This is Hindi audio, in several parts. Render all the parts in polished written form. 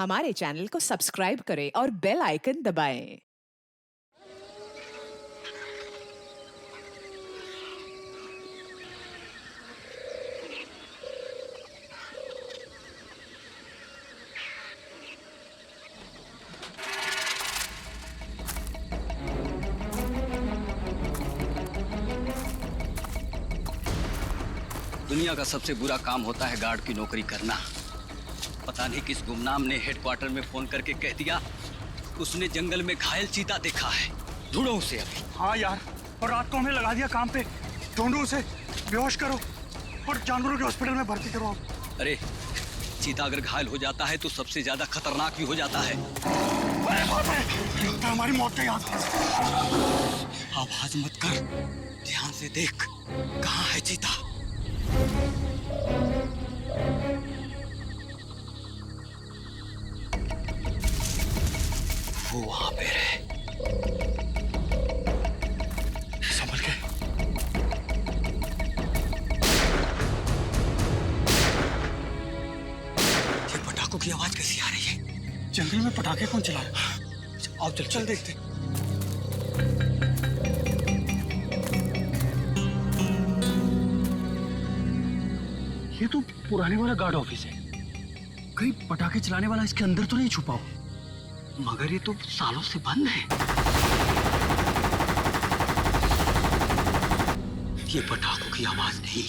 हमारे चैनल को सब्सक्राइब करें और बेल आइकन दबाएं। दुनिया का सबसे बुरा काम होता है गार्ड की नौकरी करना। पता नहीं किस गुमनाम ने हेडक्वार्टर में फोन करके कह दिया उसने जंगल में घायल चीता देखा है। ढूंढो उसे अभी। हाँ यार, और रात को हमें लगा दिया काम पे। ढूंढो उसे, बेहोश करो और जानवरों के हॉस्पिटल में भर्ती करो। अरे चीता अगर घायल हो जाता है तो सबसे ज्यादा खतरनाक भी हो जाता है। अरे बाप रे, हमारी मौत का याद। आवाज मत कर, ध्यान से देख कहाँ है चीता। वो वहां पे है। संभल के। ये पटाखों की आवाज कैसी आ रही है? जंगल में पटाखे कौन चला रहा है? आओ चल देखते। ये तो पुराने वाला गार्ड ऑफिस है। कहीं पटाखे चलाने वाला इसके अंदर तो नहीं छुपा हो? मगर ये तो सालों से बंद है। ये पटाखों की आवाज नहीं,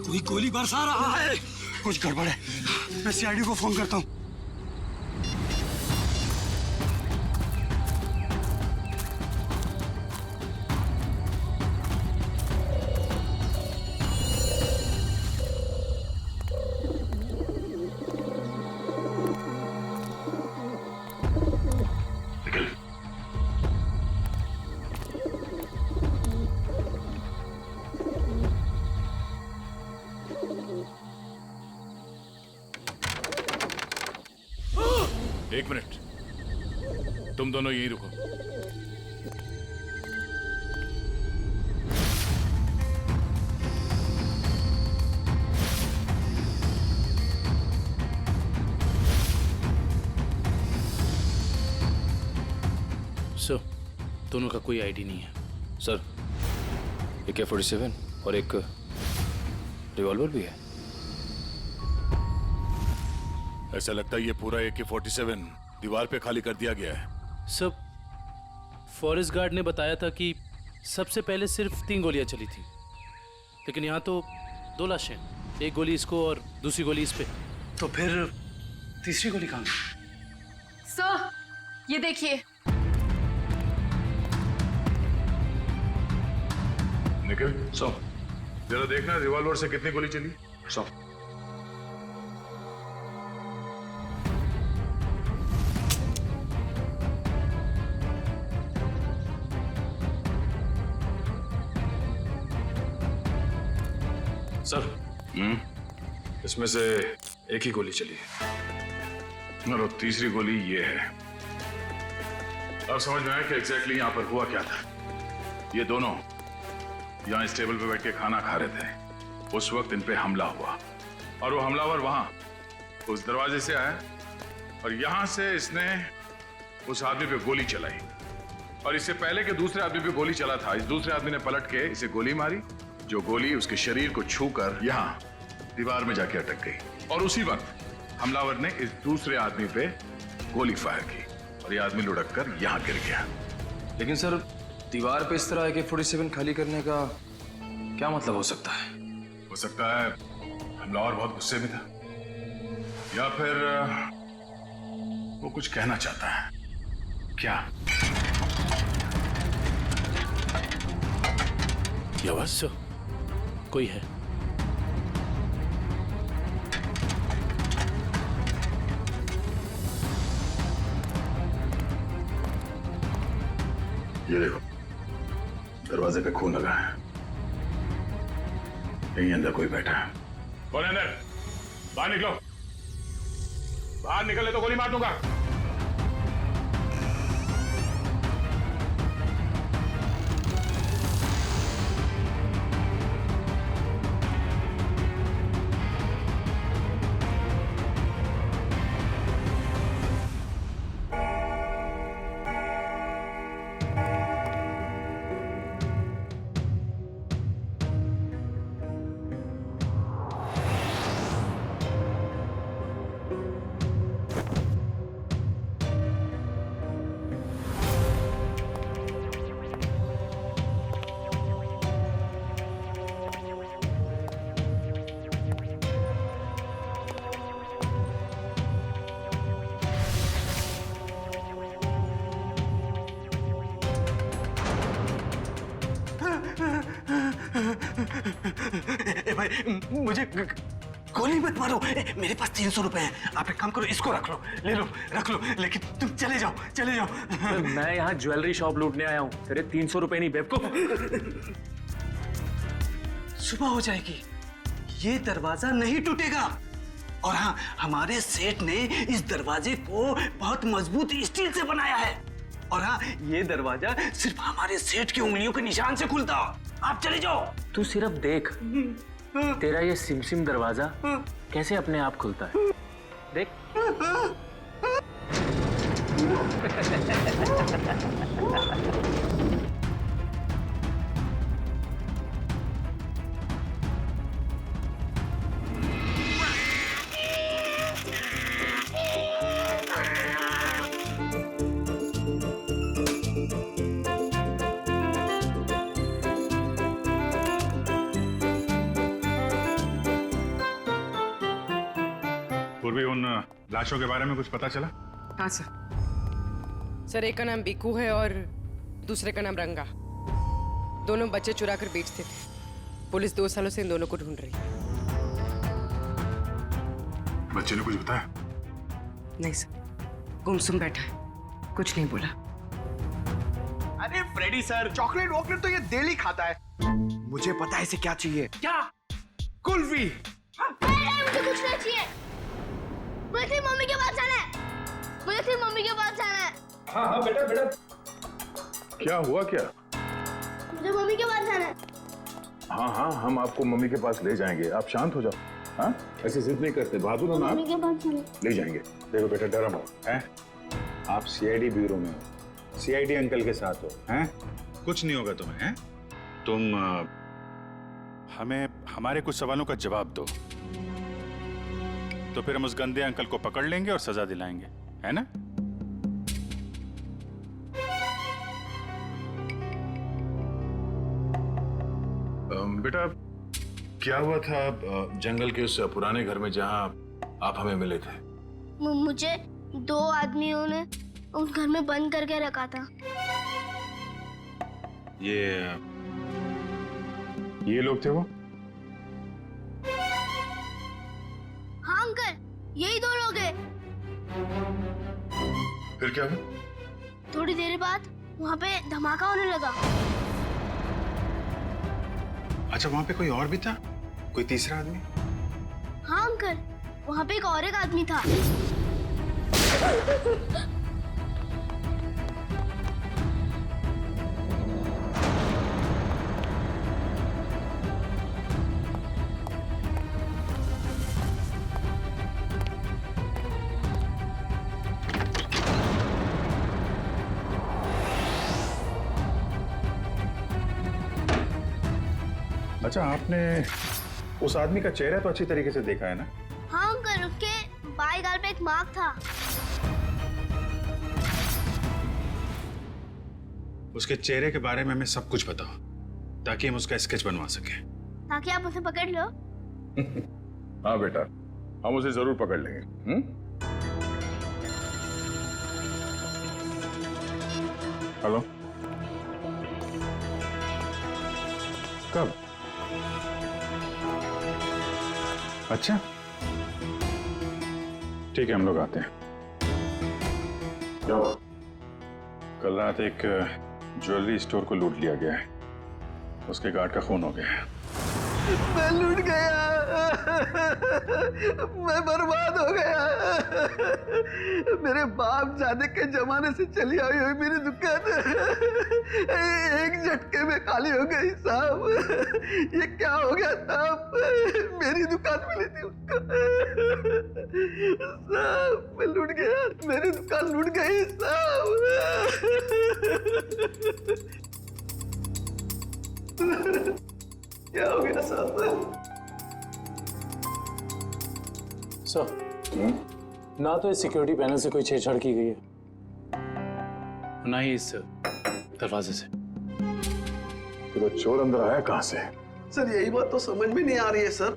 कोई गोली बरसा रहा है। कुछ गड़बड़ है, मैं सीआईडी को फोन करता हूँ। एक मिनट, तुम दोनों यहीं रुको। सर, दोनों का कोई आईडी नहीं है। सर, AK-47 और एक रिवॉल्वर भी है। ऐसा लगता है ये पूरा AK-47 दीवार पे खाली कर दिया गया है। सब फॉरेस्ट गार्ड ने बताया था कि सबसे पहले सिर्फ 3 गोलियां चली थी, लेकिन यहाँ तो 2 लाशें, एक गोली इसको और दूसरी गोली इस पे। तो फिर तीसरी गोली कहाँ? सर, ये देखिए। निखिल, जरा देखना रिवॉल्वर से कितनी गोली चली। सर, इसमें से एक ही गोली चली है। और तीसरी गोली ये है। अब समझ में आया कि एग्जैक्टली यहाँ पर हुआ क्या था। ये दोनों यहाँ इस टेबल पे बैठ के खाना खा रहे थे। उस वक्त इन पे हमला हुआ और वो हमलावर वहां उस दरवाजे से आया और यहां से इसने उस आदमी पे गोली चलाई। और इससे पहले कि दूसरे आदमी पे गोली चला था, इस दूसरे आदमी ने पलट के इसे गोली मारी, जो गोली उसके शरीर को छूकर यहाँ दीवार में जाके अटक गई। और उसी वक्त हमलावर ने इस दूसरे आदमी पे गोली फायर की और ये आदमी लुढ़क कर यहाँ गिर गया। लेकिन सर, दीवार पे इस तरह AK-47 खाली करने का क्या मतलब हो सकता है? हो सकता है हमलावर बहुत गुस्से में था, या फिर वो कुछ कहना चाहता है। क्या? ये आवाज सर, कोई है। ये देखो, दरवाजे पे खून लगा है। यहीं अंदर कोई बैठा है। कौन है अंदर? बाहर निकलो। बाहर निकले तो गोली मार दूंगा। ए भाई मुझे गोली मत मारो। मेरे पास 300 रुपए हैं। आप एक काम करो, इसको रख लो, ले लो, रख लो, लेकिन तुम चले जाओ, चले जाओ। मैं यहाँ ज्वेलरी शॉप लूटने आया हूँ, तेरे 300 रुपए नहीं बेवकूफ। सुबह हो जाएगी, ये दरवाजा नहीं टूटेगा। और हाँ, हमारे सेठ ने इस दरवाजे को बहुत मजबूत स्टील से बनाया है। और हाँ, ये दरवाजा सिर्फ हमारे सेठ की उंगलियों के निशान से खुलता। आप चले जाओ। तू सिर्फ देख, तेरा ये सिमसिम दरवाजा कैसे अपने आप खुलता है, देख। पूर्वी, उन लाशों के बारे में कुछ पता चला? हाँ सर, एक का नाम बीकू है और दूसरे का नाम रंगा। दोनों बच्चे चुरा कर बेचते थे। पुलिस 2 सालों से इन दोनों को ढूंढ रही है। बच्चे ने कुछ बताया? नहीं सर, गुमसुम बैठा है, कुछ नहीं बोला। अरे फ्रेडी सर, चॉकलेट वॉकलेट तो ये डेली खाता है। मुझे पता है इसे क्या चाहिए। क्या? कुल्फी। मुझे कुछ नहीं चाहिए। मुझे तेरी मम्मी के पास जाना है। मुझे तेरी मम्मी के पास जाना है। हाँ हाँ बेटा बेटा। क्या हुआ क्या? मुझे मम्मी के पास जाना है। हाँ हाँ, हम आपको मम्मी के पास ले जाएंगे। आप शांत हो जाओ। हाँ, ऐसे जिद नहीं करते, बहादुर हो ना। मम्मी के पास जाना है। ले जाएंगे। देखो बेटा, डरो मत, हैं? आप सीआईडी ब्यूरो में हो, सीआईडी अंकल के साथ हो, हैं? कुछ नहीं होगा तुम्हें, हैं? तुम हमें हमारे कुछ सवालों का जवाब दो, तो फिर हम उस गंदे अंकल को पकड़ लेंगे और सजा दिलाएंगे, है ना? बेटा, क्या हुआ था जंगल के उस पुराने घर में जहां आप हमें मिले थे? मुझे 2 आदमियों ने उस घर में बंद करके रखा था। ये लोग थे वो? हाँ अंकल, यही 2 लोग हैं। फिर क्या हुआ? थोड़ी देर बाद वहाँ पे धमाका होने लगा। अच्छा, वहां पे कोई और भी था? कोई तीसरा आदमी? हाँ अंकल, वहाँ पे एक आदमी था। अच्छा, आपने उस आदमी का चेहरा तो अच्छी तरीके से देखा है ना? हाँ अंकल, उसके बाएं गाल पे एक मार्क था। उसके चेहरे के बारे में हमें सब कुछ बताओ, ताकि हम उसका स्केच बनवा सकें। ताकि आप उसे पकड़ लो। हाँ बेटा, हम उसे जरूर पकड़ लेंगे। हेलो, कब? अच्छा, ठीक है, हम लोग आते हैं। क्या? कल रात एक ज्वेलरी स्टोर को लूट लिया गया है। उसके गार्ड का खून हो गया है। मैं लूट गया। मैं बर्बाद हो गया। मेरे बाप जाने के जमाने से चली आई हुई मेरी दुकान एक झटके में खाली हो गई साहब। ये क्या हो गया साहब? मेरी दुकान मिली थी उसको। साहब मैं लूट गया, मेरी दुकान लूट गई साहब। क्या हो गया साहब? सर, ना तो इस सिक्योरिटी पैनल से कोई छेड़छाड़ की गई है, ना ही इस दरवाजे से। तो चोर अंदर आया कहां से? सर यही बात तो समझ में नहीं आ रही है सर।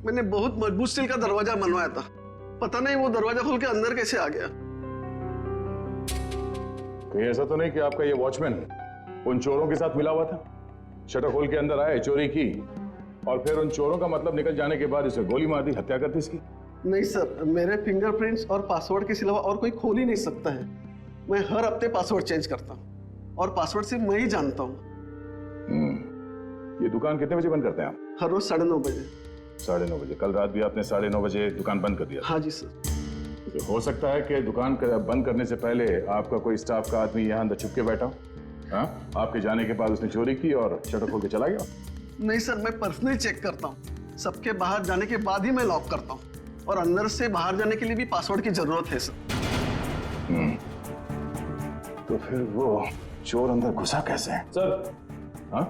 मैंने बहुत मजबूत स्टील का दरवाजा बनवाया था, पता नहीं वो दरवाजा खोल के अंदर कैसे आ गया। कहीं ऐसा तो नहीं कि आपका ये वॉचमैन उन चोरों के साथ मिला हुआ था? शटर खोल के अंदर आए, चोरी की और फिर उन चोरों का मतलब निकल जाने के बाद इसे गोली मार दी, हत्या कर दी इसकी। नहीं सर, मेरे फिंगरप्रिंट्स और पासवर्ड के सिवा और कोई खोल ही नहीं सकता है। मैं हर हफ्ते पासवर्ड चेंज करता हूँ और पासवर्ड सिर्फ मैं ही जानता हूँ। ये दुकान कितने बजे बंद करते हैं आप? हर रोज 9:30 बजे। 9:30 बजे? कल रात भी आपने 9:30 बजे दुकान बंद कर दिया? हाँ जी सर। तो हो सकता है कि दुकान बंद करने से पहले आपका कोई स्टाफ का आदमी यहाँ अंदर छुप के बैठा हो। हाँ, आपके जाने के बाद उसने चोरी की और शटर खोल के चला गया। नहीं सर, मैं पर्सनली चेक करता हूँ। सबके बाहर जाने के बाद ही मैं लॉक करता हूँ और अंदर से बाहर जाने के लिए भी पासवर्ड की जरूरत है सर। तो फिर वो चोर अंदर घुसा कैसे है? सर, हाँ?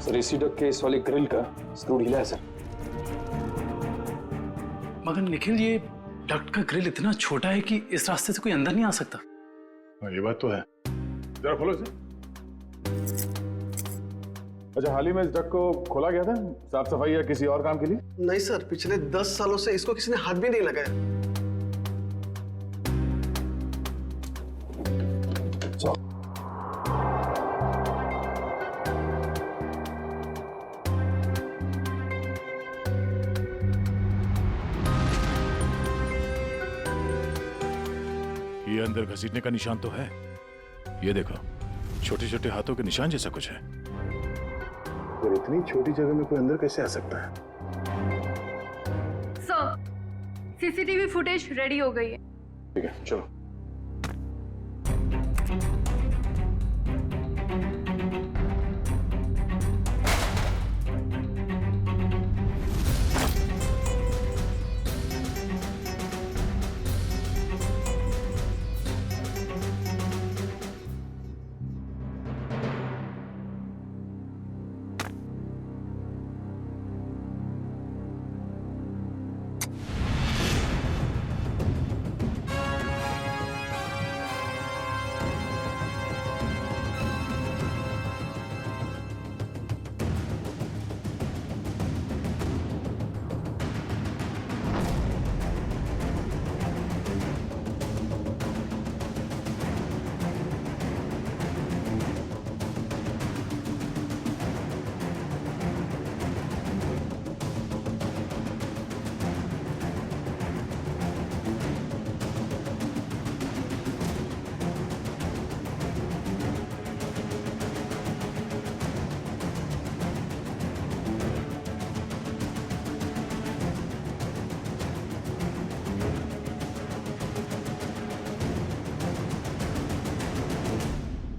सर एसी डक के इस वाले ग्रिल का स्क्रू ढीला है सर। मगर निखिल, ये डक्ट का ग्रिल इतना छोटा है कि इस रास्ते से कोई अंदर नहीं आ सकता। ये बात तो है। जरा खोलो इसे। अच्छा, हाल ही में इस डक को खोला गया था साफ सफाई या किसी और काम के लिए? नहीं सर, पिछले 10 सालों से इसको किसी ने हाथ भी नहीं लगाया। ये अंदर घसीटने का निशान तो है। ये देखो, छोटे छोटे हाथों के निशान जैसा कुछ है। और इतनी छोटी जगह में कोई अंदर कैसे आ सकता है? सर, सीसीटीवी फुटेज रेडी हो गई है। ठीक है, चलो।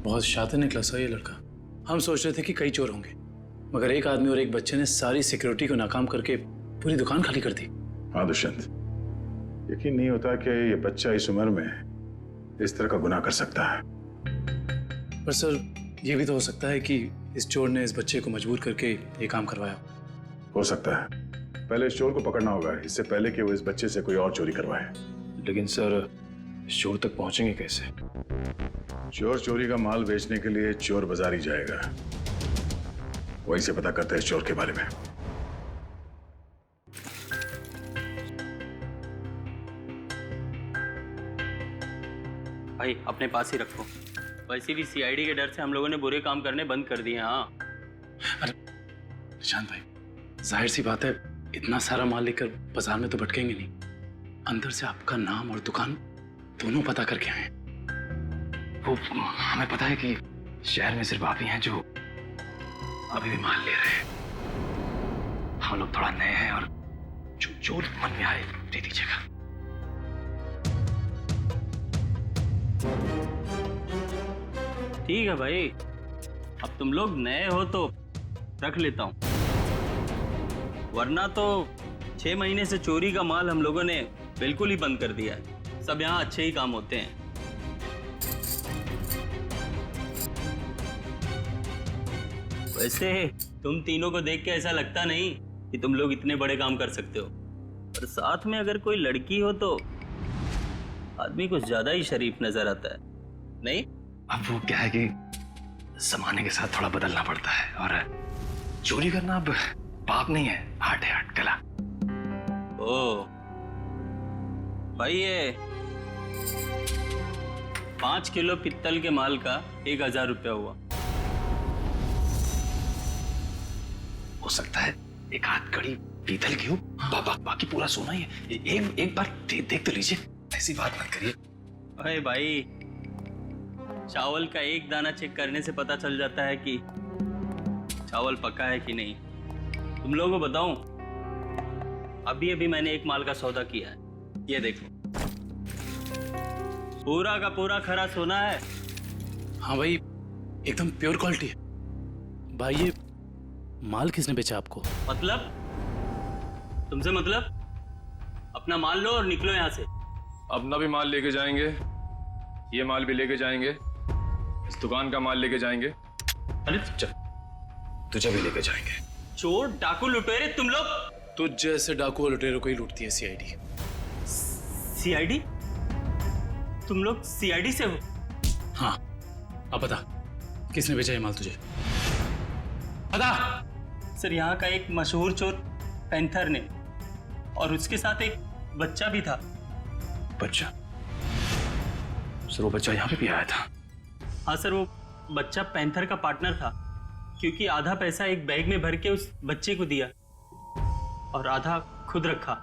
बहुत शातिर निकला सर ये लड़का। हम सोच रहे थे कि कई चोर होंगे, मगर एक आदमी और एक बच्चे ने सारी सिक्योरिटी को नाकाम करके पूरी दुकान खाली कर दी। हाँ दुष्यंत, यकीन नहीं होता कि ये बच्चा इस उम्र में इस तरह का गुनाह कर सकता है। पर सर, ये भी तो हो सकता है कि इस चोर ने इस बच्चे को मजबूर करके ये काम करवाया। हो सकता है। पहले इस चोर को पकड़ना होगा, इससे पहले कि वो इस बच्चे से कोई और चोरी करवाए। लेकिन सर, चोर तक पहुंचेंगे कैसे? चोर चोरी का माल बेचने के लिए चोर बाजार ही जाएगा। वहीं से पता करते हैं इस चोर के बारे में। भाई अपने पास ही रखो। वैसे भी सीआईडी के डर से हम लोगों ने बुरे काम करने बंद कर दिए। हाँ अरे निशांत भाई, जाहिर सी बात है, इतना सारा माल लेकर बाजार में तो भटकेंगे नहीं। अंदर से आपका नाम और दुकान दोनों पता करके आए। वो हमें पता है कि शहर में सिर्फ आप ही हैं जो अभी भी माल ले रहे हैं। हम लोग थोड़ा नए हैं और जो मन में आए दे दीजिएगा। ठीक है भाई, अब तुम लोग नए हो तो रख लेता हूँ, वरना तो 6 महीने से चोरी का माल हम लोगों ने बिल्कुल ही बंद कर दिया है। सब यहाँ अच्छे ही काम होते हैं। वैसे तुम तीनों को देख के ऐसा लगता नहीं कि तुम लोग इतने बड़े काम कर सकते हो, पर साथ में अगर कोई लड़की हो तो आदमी कुछ ज्यादा ही शरीफ नजर आता है, नहीं? अब वो क्या है कि जमाने के साथ थोड़ा बदलना पड़ता है, और चोरी करना अब पाप नहीं है, आर्ट है, आर्ट कला। ओ भाई, ये 5 किलो पित्तल के माल का 1000 रुपया हुआ। हो सकता है एक हाथ कड़ी पीतल की हो, बाकी पूरा सोना ही है। एक बार देख तो लीजिए, ऐसी बात मत करिए। अरे भाई, चावल का एक दाना चेक करने से पता चल जाता है कि चावल पका है कि नहीं। तुम लोगों को बताऊं, अभी मैंने एक माल का सौदा किया है, ये देखो, पूरा का पूरा खरा सोना है। हाँ भाई, एकदम प्योर क्वालिटी है। भाई ये माल किसने बेचा आपको? मतलब? तुमसे मतलब? अपना माल लो और निकलो यहाँ से। अपना भी माल लेके जाएंगे, ये माल भी लेके जाएंगे, इस दुकान का माल लेके जाएंगे। अरे तुझे भी लेके जाएंगे। चोर, डाकू, लुटेरे तुम लोग। तुझ जैसे डाकू और लुटेरों को ही लूटती है सीआईडी। सीआईडी? तुम लोग सीआईडी से हो? हाँ, अब बता किसने बेचा ये माल तुझे? बता। सर, यहाँ का एक मशहूर चोर पैंथर ने, और उसके साथ एक बच्चा भी था। बच्चा? सर वो बच्चा यहाँ पे भी आया था? हाँ सर, वो बच्चा पैंथर का पार्टनर था, क्योंकि आधा पैसा एक बैग में भर के उस बच्चे को दिया और आधा खुद रखा।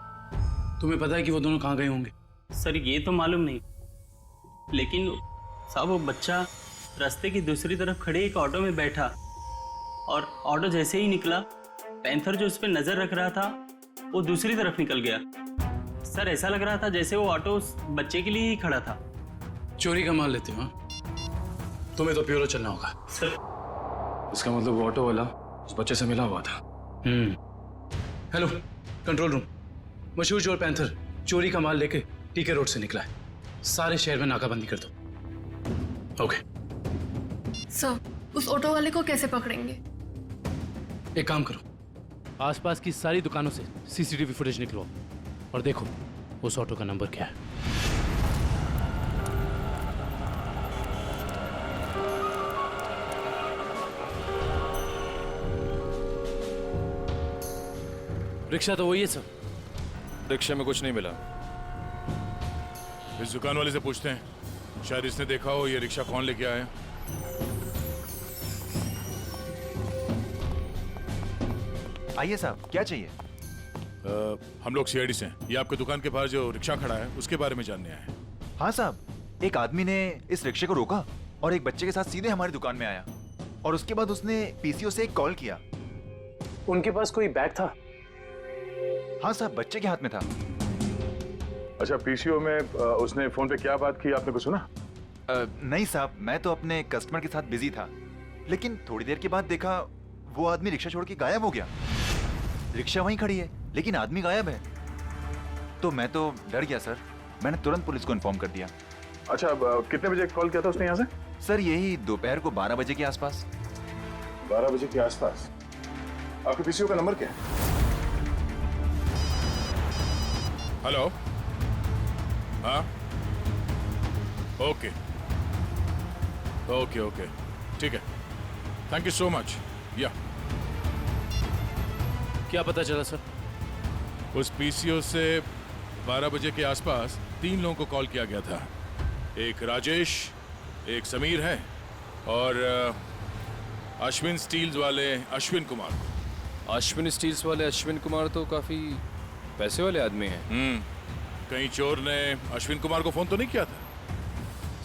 तुम्हें पता है कि वो दोनों कहाँ गए होंगे? सर ये तो मालूम नहीं, लेकिन साहब वो बच्चा रास्ते की दूसरी तरफ खड़े एक ऑटो में बैठा, और ऑटो जैसे ही निकला, पैंथर जो उस पर नजर रख रहा था वो दूसरी तरफ निकल गया। सर ऐसा लग रहा था जैसे वो ऑटो उस बच्चे के लिए ही खड़ा था। चोरी का माल लेते हो? तुम्हें तो प्योरो चलना होगा। सर इसका मतलब वो ऑटो वाला उस बच्चे से मिला हुआ था। हेलो कंट्रोल रूम, मशहूर चोर पैंथर चोरी का माल लेके टीके रोड से निकला है। सारे शहर में नाकाबंदी कर दो। ओके सर, उस ऑटो वाले को कैसे पकड़ेंगे? एक काम करो, आसपास की सारी दुकानों से सीसीटीवी फुटेज निकलवाओ और देखो उस ऑटो का नंबर क्या है। रिक्शा तो वही है सर। रिक्शे में कुछ नहीं मिला। इस दुकान वाले से पूछते हैं, शायद इसने देखा हो ये रिक्शा कौन लेके आया। आइए साहब, क्या चाहिए? हम लोग सीआईडी से हैं। ये आपके दुकान के बाहर जो रिक्शा खड़ा है उसके बारे में जानने आए हैं। हाँ साहब, एक आदमी ने इस रिक्शे को रोका और एक बच्चे के साथ सीधे हमारी दुकान में आया, और उसके बाद उसने पीसीओ से एक कॉल किया। उनके पास कोई बैग था? हाँ साहब, बच्चे के हाथ में था। अच्छा, पीसीओ में उसने फोन पे क्या बात की, आपने कुछ सुना? नहीं साहब, मैं तो अपने कस्टमर के साथ बिजी था, लेकिन थोड़ी देर के बाद देखा वो आदमी रिक्शा छोड़ के गायब हो गया। रिक्शा वहीं खड़ी है लेकिन आदमी गायब है। तो मैं तो डर गया सर, मैंने तुरंत पुलिस को इन्फॉर्म कर दिया। अच्छा, कितने बजे कॉल किया था उसने यहाँ से? सर यही दोपहर को 12 बजे के आसपास। 12 बजे के आसपास। आपके पीसीओ का नंबर क्या है? हेलो, हाँ, ओके ओके ओके, ठीक है, थैंक यू सो मच। या क्या पता चला सर? उस पीसीओ से 12 बजे के आसपास 3 लोगों को कॉल किया गया था। एक राजेश, एक समीर है, और अश्विन स्टील्स वाले अश्विन कुमार। अश्विन स्टील्स वाले अश्विन कुमार तो काफी पैसे वाले आदमी हैं। कहीं चोर ने अश्विन कुमार को फोन तो नहीं किया था?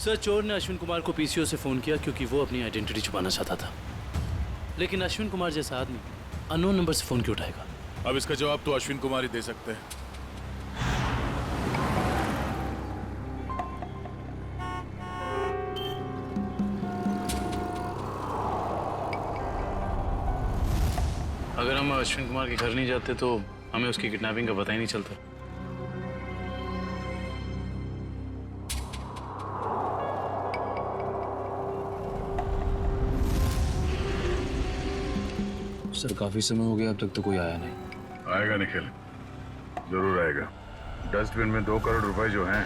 सर चोर ने अश्विन कुमार को पीसीओ से फोन किया क्योंकि वो अपनी आइडेंटिटी छुपाना चाहता था, लेकिन अश्विन कुमार जैसा आदमी अननोन नंबर से फोन क्यों उठाएगा? अब इसका जवाब तो अश्विन कुमार ही दे सकते हैं। अगर हम अश्विन कुमार के घर नहीं जाते तो हमें उसकी किडनैपिंग का पता ही नहीं चलता। सर काफी समय हो गया, अब तक तो कोई आया नहीं। आएगा निखिल, जरूर आएगा। डस्टबिन में 2 करोड़ रुपए जो हैं।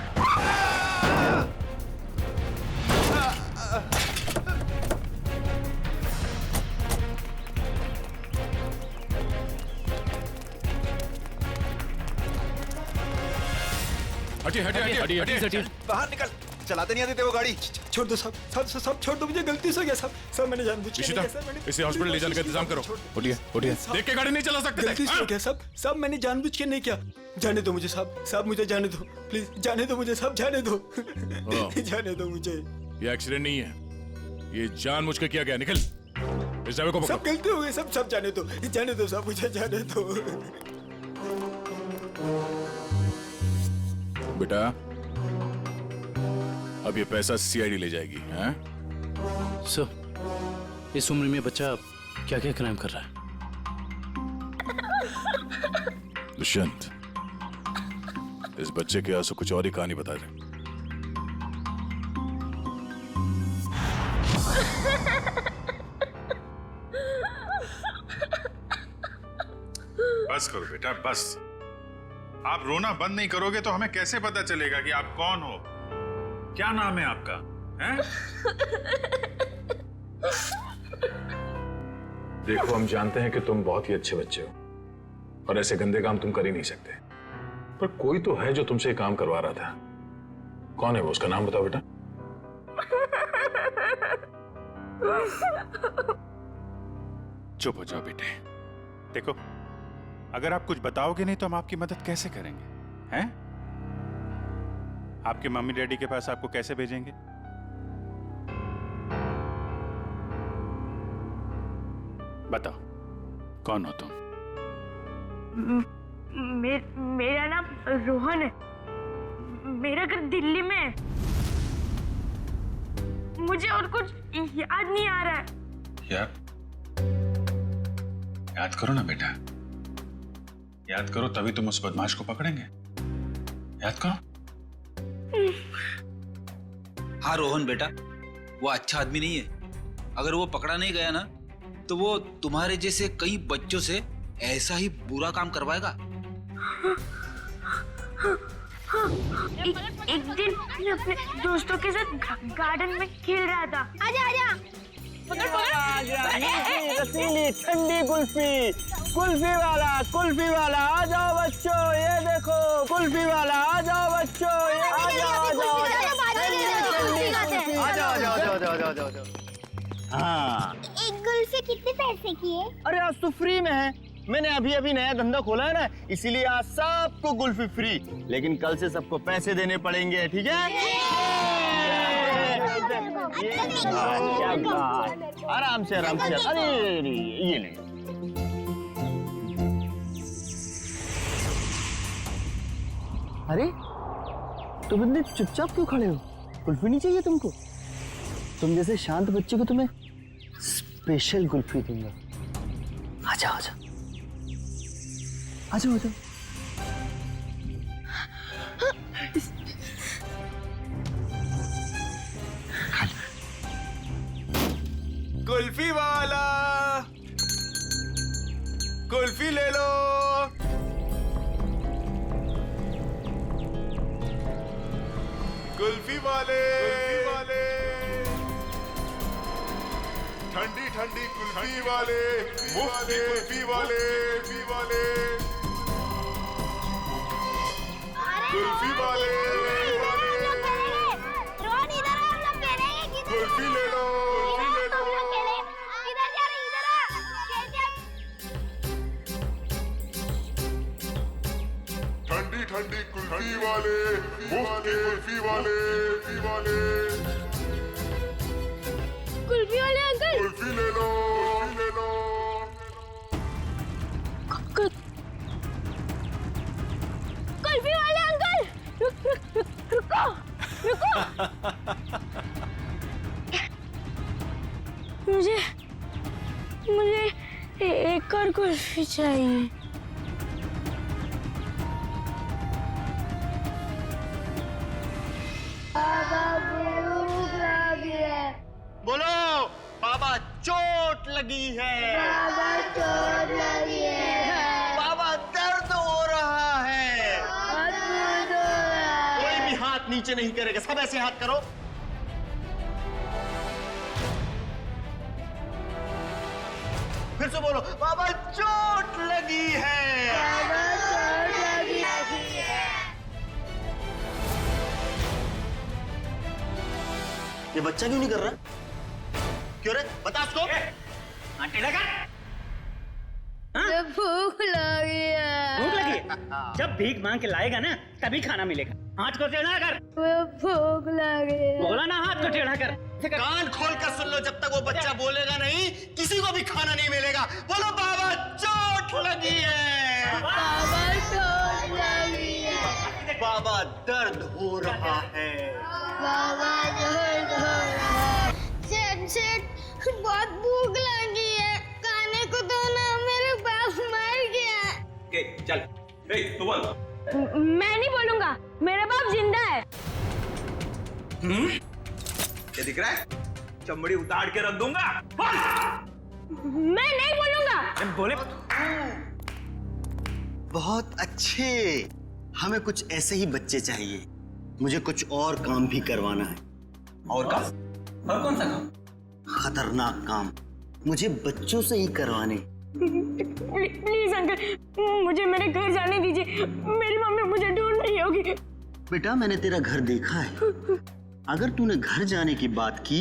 हटिए हटिए हटिए हटिए, बाहर निकल। चलाते नहीं आते थे वो गाड़ी। छोड़ दो साहब, सब छोड़ दो, मुझे गलती से हो गया साहब। साहब मैंने जानबूझ के नहीं किया सर, मैंने इसे हॉस्पिटल ले जाने का इंतजाम करो। उठिए उठिए, देख के गाड़ी नहीं चला सकते। गलती से हो गया साहब, साहब मैंने जानबूझ के नहीं किया। जाने दो मुझे साहब, साहब मुझे जाने दो प्लीज, जाने दो मुझे साहब, जाने दो जाने दो मुझे। ये एक्सीडेंट नहीं है, ये जानबूझ के किया गया। निकल, इस ड्राइवर को पकड़ो। सब गलती हो गई, सब जाने दो साहब, मुझे जाने दो। बेटा अब ये पैसा सीआईडी ले जाएगी। हैं? सर, इस उम्र में बच्चा क्या क्या क्राइम कर रहा है? दुष्यंत, इस बच्चे के आंसू कुछ और ही कहानी बता दे। बस करो बेटा, बस। आप रोना बंद नहीं करोगे तो हमें कैसे पता चलेगा कि आप कौन हो? क्या नाम है आपका? हैं? देखो, हम जानते हैं कि तुम बहुत ही अच्छे बच्चे हो और ऐसे गंदे काम तुम कर ही नहीं सकते, पर कोई तो है जो तुमसे काम करवा रहा था। कौन है वो? उसका नाम बताओ बेटा। चुप हो जाओ बेटे। देखो, अगर आप कुछ बताओगे नहीं तो हम आपकी मदद कैसे करेंगे? हैं? आपके मम्मी डैडी के पास आपको कैसे भेजेंगे? बताओ, कौन हो तुम? मेरा नाम रोहन है, मेरा घर दिल्ली में है। मुझे और कुछ याद नहीं आ रहा है। याद करो ना बेटा, याद करो, तभी तुम उस बदमाश को पकड़ेंगे। याद करो। हाँ रोहन बेटा, वो अच्छा आदमी नहीं है। अगर वो पकड़ा नहीं गया ना तो वो तुम्हारे जैसे कई बच्चों से ऐसा ही बुरा काम करवाएगा। एक दिन मैं अपने दोस्तों के साथ गार्डन में खेल रहा था। आजा आजा, रसीली ठंडी कुल्फी, कुल्फी वाला आ जाओ बच्चों, ये देखो कुल्फी वाला आ जाओ बच्चों, ये आ जाओ। हाँ, एक कुल्फी कितने पैसे की है? अरे आज तो फ्री में है। मैंने अभी नया धंधा खोला है ना, इसीलिए आज सबको कुल्फी फ्री, लेकिन कल से सबको पैसे देने पड़ेंगे, ठीक है? आराम से अरे ये ले। अरे तुम इतने चुपचाप क्यों खड़े हो? कुल्फी नहीं चाहिए तुमको? तुम जैसे शांत बच्चे को तुम्हें स्पेशल कुल्फी दूंगा। आजा आजा आजा आजा। कुल्फी वाला, कुल्फी ले लो। कुल्फी वाले, ठंडी ठंडी कुल्फी वाले, मुफ्त की कुल्फी वाले, कुल्फी वाले, रोहन इधर आ, हम लोग कह रहे हैं कि कुल्फी ले लो। इधर जा रहे, इधर आ, ठंडी ठंडी कुल्फी वाले, मुफ्त की कुल्फी वाले, कुल्फी वाले अंकल, कुल्फी ले लो। कुल्फी वाले अंकल, रुको। मुझे एक और कुल्फी चाहिए। बोलो बाबा चोट लगी है, बाबा चोट लगी है, बाबा दर्द हो रहा है। कोई भी हाथ नीचे नहीं करेगा, सब ऐसे हाथ करो। फिर से बोलो, बाबा चोट लगी है, बाबा चोट लगी है। ये बच्चा क्यों नहीं कर रहा? क्यों रे? बता उसको। टेढ़ा कर। भूख लगी है। भूख लगी है? जब भीख मांग के लाएगा ना तभी खाना मिलेगा। हाथ को टेढ़ा कर। भूख लगी है। बोला ना हाथ को टेढ़ा कर। कान खोल कर सुन लो, जब तक वो बच्चा बोलेगा नहीं किसी को भी खाना नहीं मिलेगा। बोलो बाबा चोट लगी है। बाबा चोट लगी है। बाबा दर्द हो रहा है। बाबा दर्द हो रहा है। सेठ बहुत भूख लगी है, खाने को दो ना, मेरे बाप मर गया। चल तू बोल। मैं नहीं बोलूंगा, मेरा बाप जिंदा है। क्या दिख रहा है? चमड़ी उतार के रख दूंगा। मैं नहीं बोलूंगा। बोले बहुत अच्छे, हमें कुछ ऐसे ही बच्चे चाहिए। मुझे कुछ और काम भी करवाना है। और काम? और कौन सा काम? खतरनाक काम मुझे बच्चों से ही करवाने। प्लीज अंकल, मुझे मेरे घर जाने दीजिए। मेरी मम्मी मुझे ढूंढ रही होगी। बेटा मैंने तेरा घर देखा है। अगर तूने घर जाने की बात की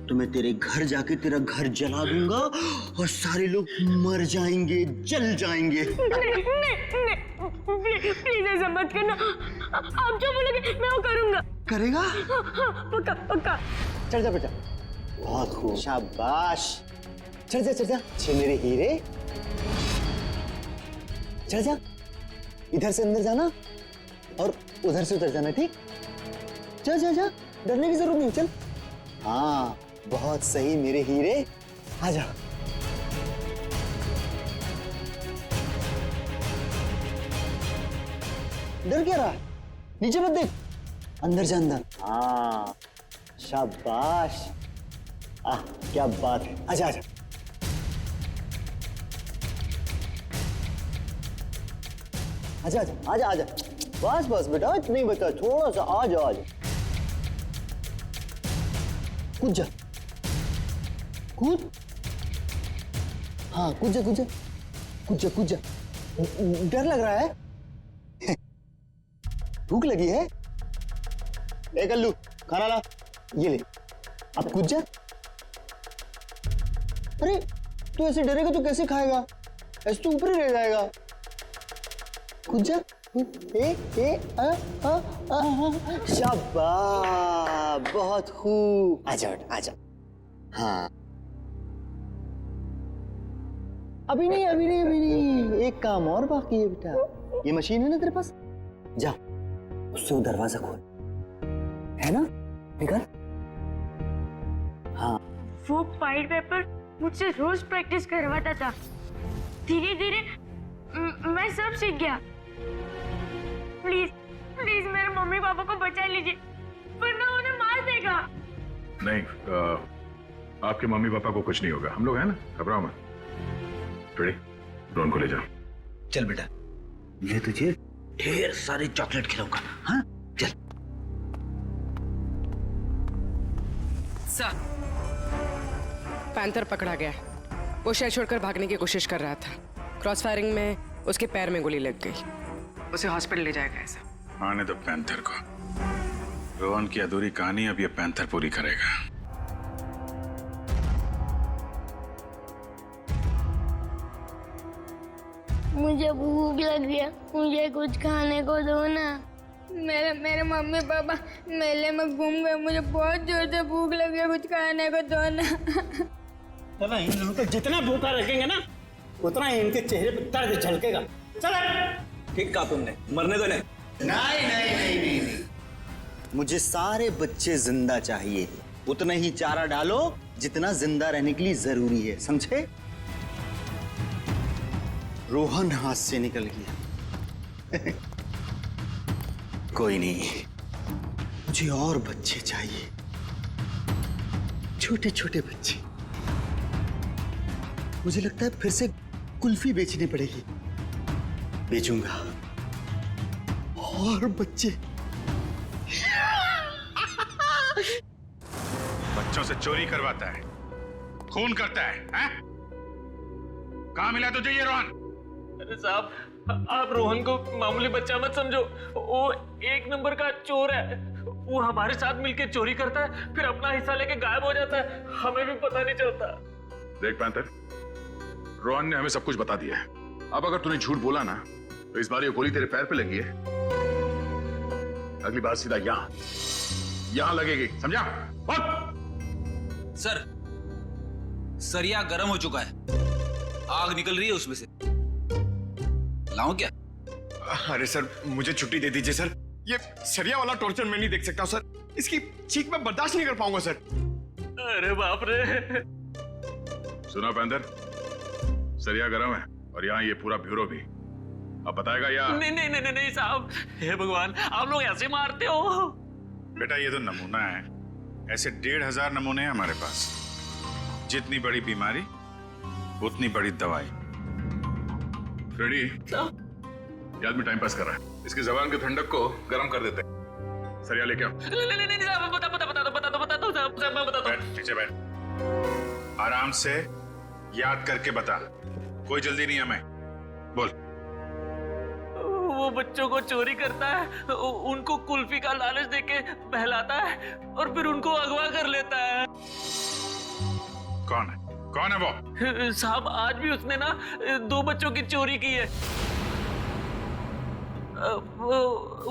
तो मैं तेरे घर जाके तेरा घर जला दूंगा और सारे लोग मर जाएंगे, जल जाएंगे। प्लीज ऐसा मत करना। आप जो बोलोगे मैं वो करूंगा। करेगा? पक्का पक्का। चढ़ जा बेटा। बहुत खूब, शाबाश। चढ़ जा छे मेरे हीरे। चढ़ जा। इधर से अंदर जाना और उधर से उधर जाना, ठीक? जा। डरने की जरूरत नहीं, चल। हाँ बहुत सही मेरे हीरे, आजा। डर क्या रहा? नीचे मत देख, अंदर जा अंदर। हाँ शाबाश। क्या बात है। आजा। आजा। बस बेटा, इतना ही बचा, थोड़ा सा। आजा। कूद जा। कूद। हाँ कूद जा। डर लग रहा है? भूख लगी है? ए कल्लू, खाना ला, ये ले। अब कूद जा। अरे तू ऐसे डरेगा तो कैसे खाएगा? ऐसे तो ऊपर ही रह जाएगा। कूद जा। शाबाश, बहुत खूब। आजा। हाँ अभी नहीं, एक काम और बाकी है बेटा। ये मशीन है ना तेरे पास, जा उससे वो दरवाजा खोल, है ना? निकल। हाँ वो फाइल पेपर मुझसे रोज प्रैक्टिस करवाता था। धीरे धीरे मैं सब सीख गया। प्लीज मेरे मम्मी पापा को बचा लीजिए, वरना उन्हें मार देगा। नहीं, आपके मम्मी पापा को कुछ नहीं होगा, हम लोग हैं ना, घबराओ मत। ड्रोन को ले जाओ। चल बेटा, मैं तुझे ढेर सारे चॉकलेट खिलाऊंगा। हाँ चल। सर, पैंथर पकड़ा गया। वो शहर छोड़कर भागने की कोशिश कर रहा था। क्रॉस फायरिंग में उसके पैर में गोली लग गई। उसे हॉस्पिटल ले जाएगा ऐसा। आने दो पैंथर को। रोहन की अधूरी कहानी अब ये पैंथर पूरी करेगा। मुझे भूख लगी है, मुझे कुछ खाने को दो ना। मेरे मम्मी पापा मेले में घूम गए, मुझे बहुत जोर से भूख लगी है, कुछ खाने को दो ना। चलो इन लोगों को जितना भूखा रखेंगे ना उतना ही इनके चेहरे पे दर्द झलकेगा। चलो। ठीक कहा तुमने, मरने दो नहीं। नहीं। मुझे सारे बच्चे जिंदा चाहिए। उतना ही चारा डालो जितना जिंदा रहने के लिए जरूरी है, समझे? रोहन हाथ से निकल गया। कोई नहीं, मुझे और बच्चे चाहिए, छोटे छोटे बच्चे। मुझे लगता है फिर से कुल्फी बेचनी पड़ेगी। बेचूंगा और बच्चे। बच्चों से चोरी करवाता है, खून करता है, हैं? कहाँ मिला तुझे ये रोहन? अरे साहब, आप रोहन को मामूली बच्चा मत समझो, वो एक नंबर का चोर है। वो हमारे साथ मिलकर चोरी करता है, फिर अपना हिस्सा लेके गायब हो जाता है, हमें भी पता नहीं चलता। देख पैंथर, रोहन ने हमें सब कुछ बता दिया है। अब अगर तूने झूठ बोला ना तो इस बार ये गोली तेरे पैर पे लगी है, अगली बार सीधा यहां लगेगी, समझा? सर, सरिया गर्म हो चुका है, आग निकल रही है उसमें से। लाऊं क्या? अरे सर, मुझे छुट्टी दे दीजिए सर। ये सरिया वाला टॉर्चर मैं नहीं देख सकता हूं सर। इसकी चीख मैं बर्दाश्त नहीं कर पाऊंगा सर। अरे बाप रे। सुना पैंथर, सरिया गरम है और यहाँ ये पूरा ब्यूरो भी। अब बताएगा या? नहीं साहब, हे भगवान, आप लोग ऐसे मारते हो? बेटा ये तो नमूना है, ऐसे 1500 नमूने हैं हमारे पास। जितनी बड़ी बीमारी उतनी बड़ी दवाई। फ्रेडी, ये आदमी टाइम पास कर रहा है, इसकी जबान की ठंडक को गर्म कर देते हैं। सरिया लेके आओ। नहीं साहब, बता दो साहब, मैं बता दो। बैठ, नीचे बैठ, आराम से याद करके बता, कोई जल्दी नहीं है। मैं बोल। वो बच्चों को चोरी करता है, उनको कुल्फी का लालच देके बहलाता है और फिर उनको अगवा कर लेता है। कौन है वो? साहब, आज भी उसने ना 2 बच्चों की चोरी की है।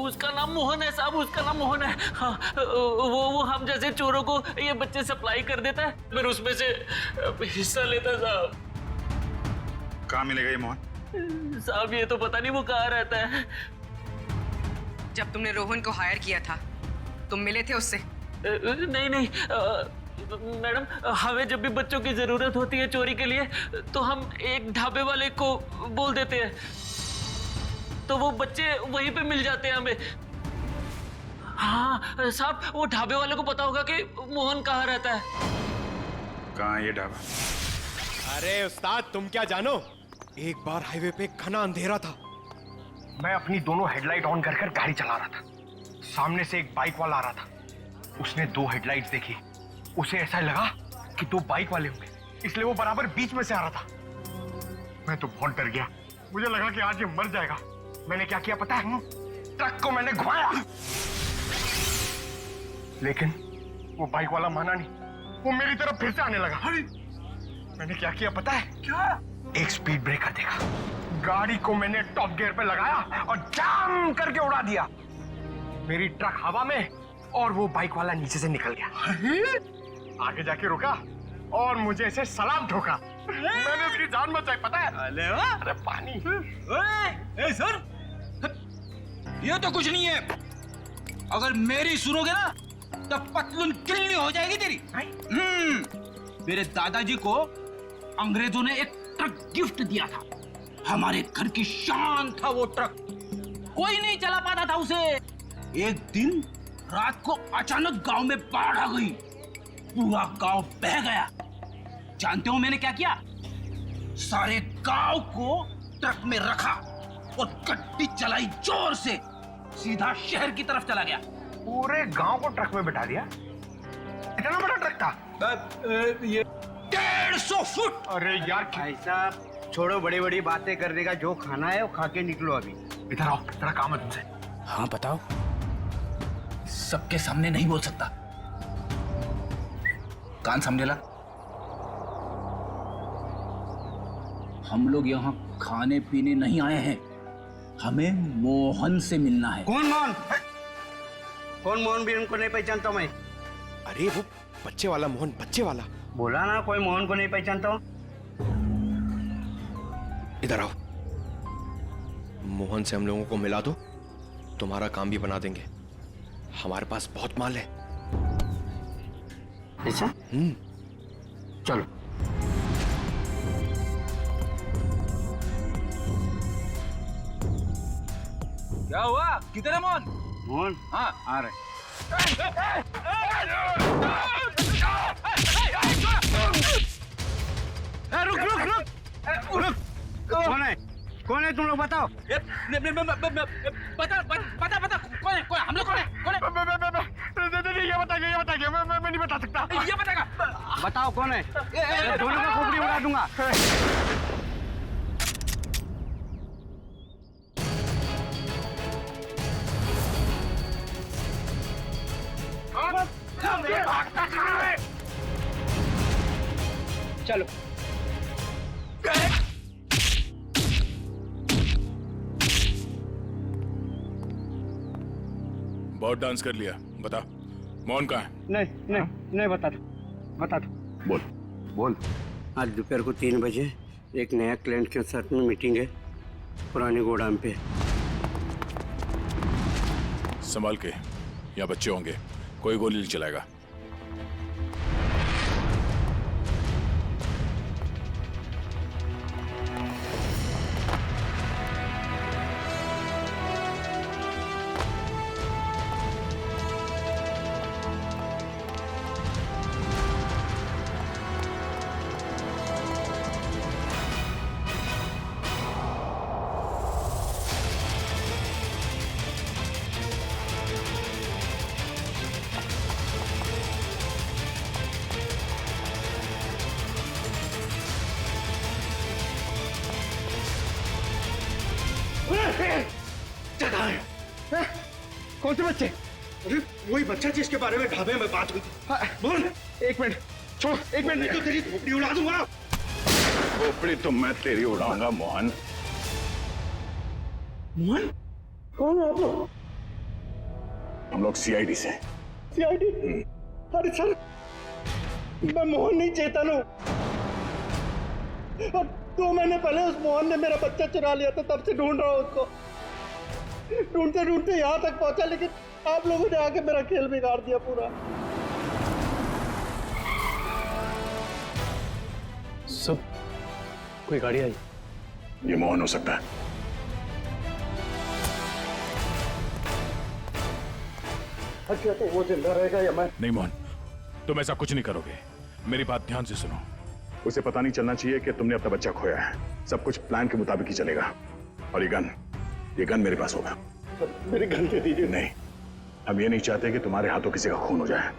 उसका नाम मोहन है साहब, उसका नाम मोहन है। हाँ, वो हम जैसे चोरों को ये बच्चे सप्लाई कर देता है, फिर उसमें से हिस्सा लेता है साहब। कहाँ मिलेगा ये मोहन? साहब ये तो पता नहीं वो कहाँ रहता है। जब तुमने रोहन को हायर किया था, तुम मिले थे उससे? नहीं मैडम, हमें जब भी बच्चों की जरूरत होती है चोरी के लिए तो हम एक ढाबे वाले को बोल देते हैं, तो वो बच्चे वहीं पे मिल जाते हैं हमें। हाँ साहब, वो ढाबे वाले को पता होगा कि मोहन कहाँ रहता है। कहाँ ये ढाबा? अरे उस्ताद, तुम क्या जानो, एक बार हाईवे पे घना अंधेरा था। मैं अपनी दोनों हेडलाइट ऑन कर गाड़ी चला रहा था। सामने से एक बाइक वाला आ रहा था। उसने 2 हेडलाइट्स देखी। उसे ऐसा लगा कि 2 बाइक वाले होंगे, इसलिए वो बराबर बीच में से आ रहा था। मैं तो बहुत डर गया, मुझे लगा कि आज ये मर जाएगा। मैंने क्या किया पता है? ट्रक को मैंने घुमाया, लेकिन वो बाइक वाला माना नहीं, वो मेरी तरफ फिर से आने लगा। मैंने क्या किया पता है? क्या? एक स्पीड ब्रेकर देखा, गाड़ी को मैंने टॉप गियर पे लगाया और जाम करके उड़ा दिया। मेरी ट्रक हवा में और वो बाइक वाला नीचे से निकल गया। आगे जाके रुका और मुझे ऐसे सलाम ठोका। मैंने उसकी जान बचाई पता है? अरे पानी। ए सर, ये तो कुछ नहीं है। अगर मेरी सुनोगे ना तो पतलून किल्ली हो जाएगी तेरी। मेरे दादाजी को अंग्रेजों ने एक ट्रक गिफ्ट दिया था, हमारे घर की शान था वो ट्रक, कोई नहीं चला पाता था उसे। एक दिन रात को अचानक गांव में बाढ़ आ गई, पूरा गांव बह गया। जानते हो मैंने क्या किया? सारे गांव को ट्रक में रखा और गड्डी चलाई जोर से, सीधा शहर की तरफ चला गया। पूरे गांव को ट्रक में बिठा दिया? इतना बड़ा ट्रक था? ये 150 फुट। अरे यार भाई साहब, छोड़ो बड़ी बड़ी बातें करने का, जो खाना है वो खा के निकलो अभी। इधर आओ, तेरा काम है तुमसे। हाँ बताओ। सबके सामने नहीं बोल सकता, कान सामने ला। हम लोग यहाँ खाने पीने नहीं आए हैं, हमें मोहन से मिलना है। कौन मोहन? कौन मोहन? भी उनको नहीं पहचानता मैं। अरे वो बच्चे वाला मोहन, बच्चे वाला। बोला ना कोई मोहन को नहीं पहचानता हूँ। इधर आओ, मोहन से हम लोगों को मिला दो, तुम्हारा काम भी बना देंगे। हमारे पास बहुत माल है। ऐसा? चलो। क्या हुआ? किधर है मोहन? मोहन? हाँ आ रहे। रुक रुक रुक रुक। कौन है? कौन है तुम लोग बताओ? बता बता बता, कौन है? हम लोग कौन है? ये बताइए, मैं नहीं बता सकता। ये बताएगा। बताओ कौन है? दोनों का खोपड़ी उड़ा दूंगा। चलो। बहुत डांस कर लिया, बता मोहन कहाँ है? नहीं बता दो। बोल बोल। आज दोपहर को 3 बजे एक नया क्लाइंट के साथ में मीटिंग है पुरानी गोदाम पे। संभाल के, यहाँ बच्चे होंगे, कोई गोली नहीं चलाएगा। कौन से बच्चे? अरे वही बच्चा जिसके बारे में ढाबे में बात हुई थी। बोल। 1 मिनट छोड़, 1 मिनट नहीं तो तेरी खोपड़ी उड़ा दूंगा। खोपड़ी तो मैं तेरी उड़ाऊंगा मोहन। मोहन? कौन है आप लोग? हम लोग सीआईडी से। सीआईडी? अरे सर, मैं मोहन नहीं, चेतन हूँ। और 2 महीने पहले उस मोहन ने मेरा बच्चा चुरा लिया था, तब से ढूंढ रहा हूँ उसको। ढूंढते ढूंढते यहाँ तक पहुंचा, लेकिन आप लोगों ने आके मेरा खेल बिगाड़ दिया पूरा। सब कोई गाड़ी आई? ये मोहन हो सकता है। अच्छा तो वो जिंदा रहेगा या मैं? नहीं मोहन, तुम ऐसा कुछ नहीं करोगे, मेरी बात ध्यान से सुनो। उसे पता नहीं चलना चाहिए कि तुमने अपना बच्चा खोया है। सब कुछ प्लान के मुताबिक ही चलेगा। और ये गन मेरे पास होगा। मेरी गन दे दीजिए। नहीं, हम ये नहीं चाहते कि तुम्हारे हाथों किसी का खून हो जाए।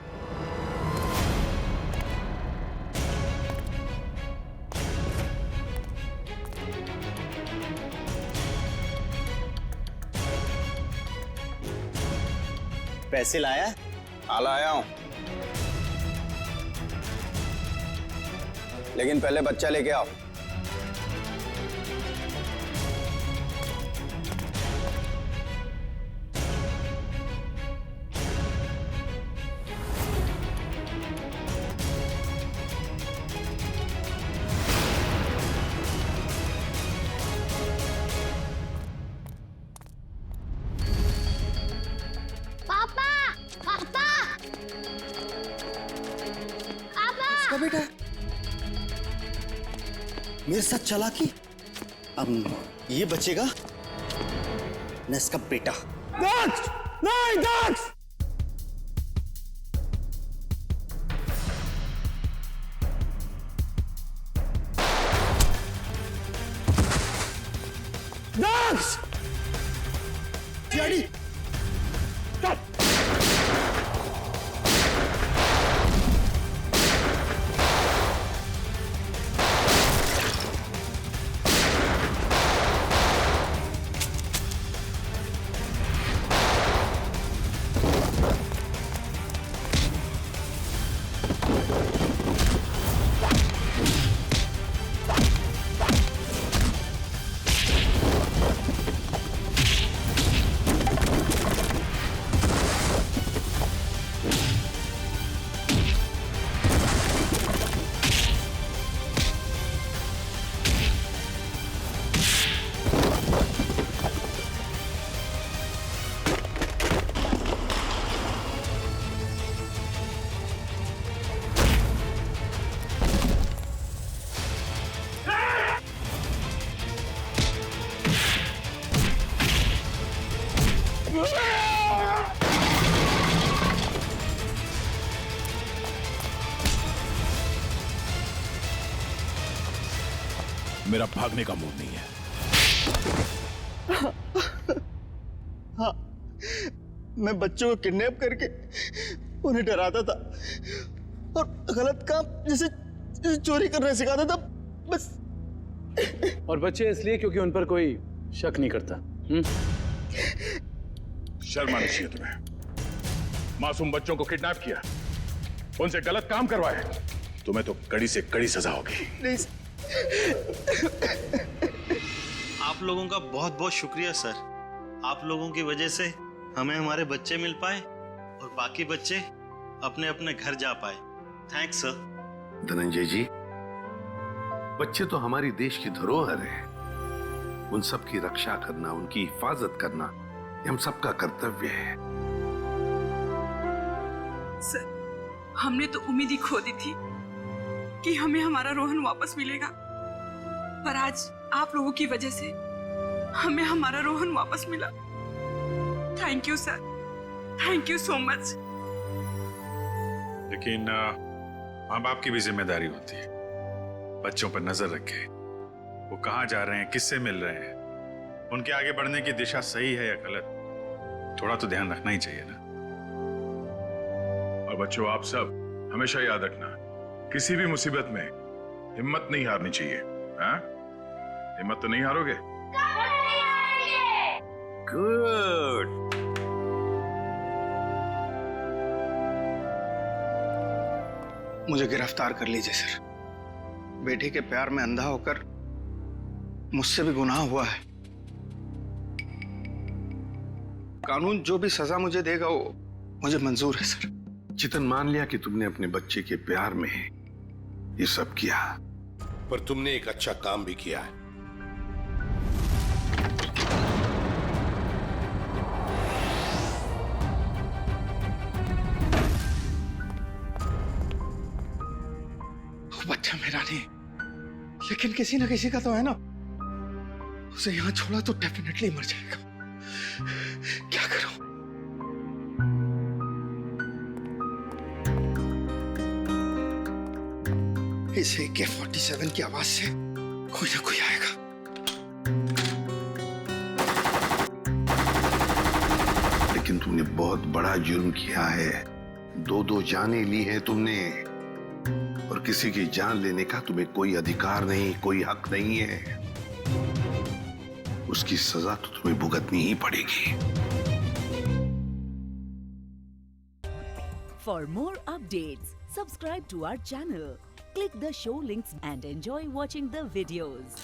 पैसे लाया? हाँ लाया हूं, लेकिन पहले बच्चा लेके आओ। बेटा मेरे साथ चालाकी, अब ये बचेगा न इसका बेटा। दक्ष! नहीं दक्ष! दक्ष! डैडी! मेरा भागने का मूड नहीं है। हाँ, मैं बच्चों को किडनैप करके उन्हें डराता था और गलत काम जैसे चोरी करना सिखाता था, बस। और बच्चे इसलिए क्योंकि उन पर कोई शक नहीं करता। शर्म आनी चाहिए तुम्हें। मासूम बच्चों को किडनैप किया, उनसे गलत काम करवाए, तुम्हें तो कड़ी से कड़ी सजा होगी। नहीं आप लोगों का बहुत बहुत शुक्रिया सर। आप लोगों की वजह से हमें हमारे बच्चे मिल पाए और बाकी बच्चे अपने अपने घर जा पाए। Thanks sir. धनंजय जी, बच्चे तो हमारी देश की धरोहर है। उन सब की रक्षा करना, उनकी हिफाजत करना ये हम सबका कर्तव्य है। सर, हमने तो उम्मीद ही खो दी थी कि हमें हमारा रोहन वापस मिलेगा, पर आज आप लोगों की वजह से हमें हमारा रोहन वापस मिला। Thank you sir, thank you so much. लेकिन माँ बाप की भी जिम्मेदारी होती है, बच्चों पर नजर रखे, वो कहाँ जा रहे हैं, किससे मिल रहे हैं, उनके आगे बढ़ने की दिशा सही है या गलत, थोड़ा तो ध्यान रखना ही चाहिए ना। और बच्चों, आप सब हमेशा याद रखना, किसी भी मुसीबत में हिम्मत नहीं हारनी चाहिए। हाँ? हिम्मत तो नहीं हारोगे? गुड। मुझे गिरफ्तार कर लीजिए सर। बेटी के प्यार में अंधा होकर मुझसे भी गुनाह हुआ है। कानून जो भी सजा मुझे देगा वो मुझे मंजूर है सर। चितन, मान लिया कि तुमने अपने बच्चे के प्यार में ये सब किया, पर तुमने एक अच्छा काम भी किया है। बच्चा मेरा नहीं, लेकिन किसी ना किसी का तो है ना। उसे यहां छोड़ा तो डेफिनेटली मर जाएगा। क्या करूं? इस AK-47 की आवाज से कोई ना कोई आएगा। लेकिन तुमने बहुत बड़ा जुर्म किया है। दो जानें ली हैं तुमने, और किसी की जान लेने का तुम्हें कोई अधिकार नहीं, कोई हक नहीं है। उसकी सजा तो तुम्हें भुगतनी ही पड़ेगी। For more updates, subscribe to our channel, click the show links and enjoy watching the videos.